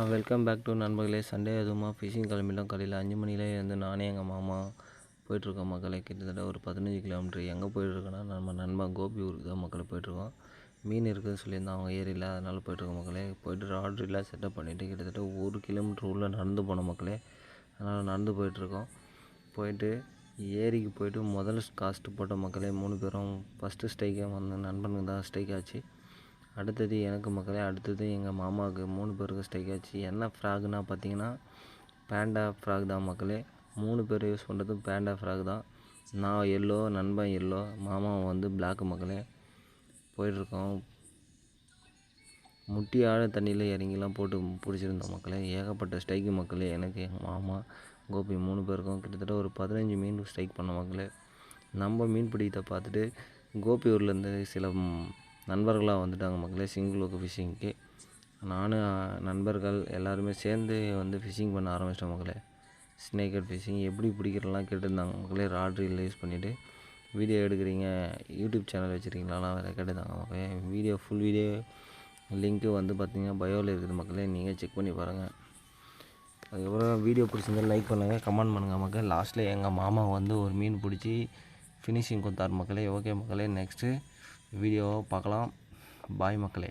Welcome back to நண்பர்களே. Sunday அதுவுமா phishing கிளம்பிட்டோம். காலையில் 5 மணிலே வந்து நானே எங்கள் மாமா போயிட்டுருக்கோம் மக்களே. கிட்டத்தட்ட ஒரு 15 கிலோமீட்ரு. எங்கே போயிட்டுருக்கோன்னா நம்ம நண்பன் கோபி ஊருக்கு தான் மக்களை போயிட்டுருக்கோம். மீன் இருக்குதுன்னு சொல்லியிருந்தான் அவங்க ஏரியில், அதனால் போயிட்டுருக்கோம் மக்களே. போய்ட்டு ராட்ரிலாம் செட்டப் பண்ணிவிட்டு கிட்டத்தட்ட 1 கிலோமீட்ரு உள்ளே நடந்து போனோம் மக்களே. அதனால் நடந்து போயிட்டுருக்கோம். போயிட்டு ஏரிக்கு போய்ட்டு முதல்ல காஸ்ட்டு போட்ட மக்களே 3 பேரும். ஃபஸ்ட்டு ஸ்ட்ரைக்கே வந்த நண்பனுக்கு தான் ஸ்ட்ரைக் ஆச்சு. அடுத்தது எனக்கு மக்களே. அடுத்தது எங்கள் மாமாவுக்கு 3 பேருக்கு ஸ்ட்ரைக் ஆச்சு. என்ன ஃப்ராக்னா பார்த்தீங்கன்னா பேண்டா ஃப்ராக் தான் மக்களே. 3 பேர் யூஸ் பண்ணுறது பேண்டா ஃப்ராக் தான். நான் எல்லோ, நண்பன் எல்லோ, மாமா வந்து பிளாக்கு மக்களே. போயிட்டுருக்கோம். முட்டி ஆழ தண்ணியில் இறங்கிலாம் போட்டு பிடிச்சிருந்தோம் மக்களே. ஏகப்பட்ட ஸ்ட்ரைக்கு மக்களே. எனக்கு எங்கள் மாமா கோபி 3 பேருக்கும் கிட்டத்தட்ட ஒரு 15 மீன் ஸ்ட்ரைக் பண்ண மக்களே. நம்ம மீன் பிடிக்கிறத பார்த்துட்டு கோபி ஊர்லேருந்து சில நண்பர்களாக வந்துட்டாங்க மக்களே சிங்கிள் ஒர்க்கு ஃபிஷிங்க்கு. நானும் நண்பர்கள் எல்லாருமே சேர்ந்து வந்து ஃபிஷிங் பண்ண ஆரம்பிச்சிட்டோம் மக்களே. ஸ்னேக்கட் ஃபிஷிங் எப்படி பிடிக்கிறலாம் கேட்டுருந்தாங்க மக்களே. ராட்ரியில் யூஸ் பண்ணிவிட்டு வீடியோ எடுக்கிறீங்க, யூடியூப் சேனல் வச்சுருக்கீங்களாலாம் வேறு கேட்டுருந்தாங்க மக்களே. வீடியோ ஃபுல் வீடியோ லிங்க்கு வந்து பார்த்திங்கன்னா பயோவில் இருக்குது மக்களே. நீங்கள் செக் பண்ணி பாருங்கள். அதுக்கப்புறம் வீடியோ பிடிச்சிருந்தால் லைக் பண்ணுங்கள், கமெண்ட் பண்ணுங்கள் மக்களே. லாஸ்ட்டில் எங்கள் மாமா வந்து ஒரு மீன் பிடிச்சி ஃபினிஷிங் கொடுத்தார் மக்களே. ஓகே மக்களே, நெக்ஸ்ட்டு வீடியோவை பார்க்கலாம். பாய் மக்களே.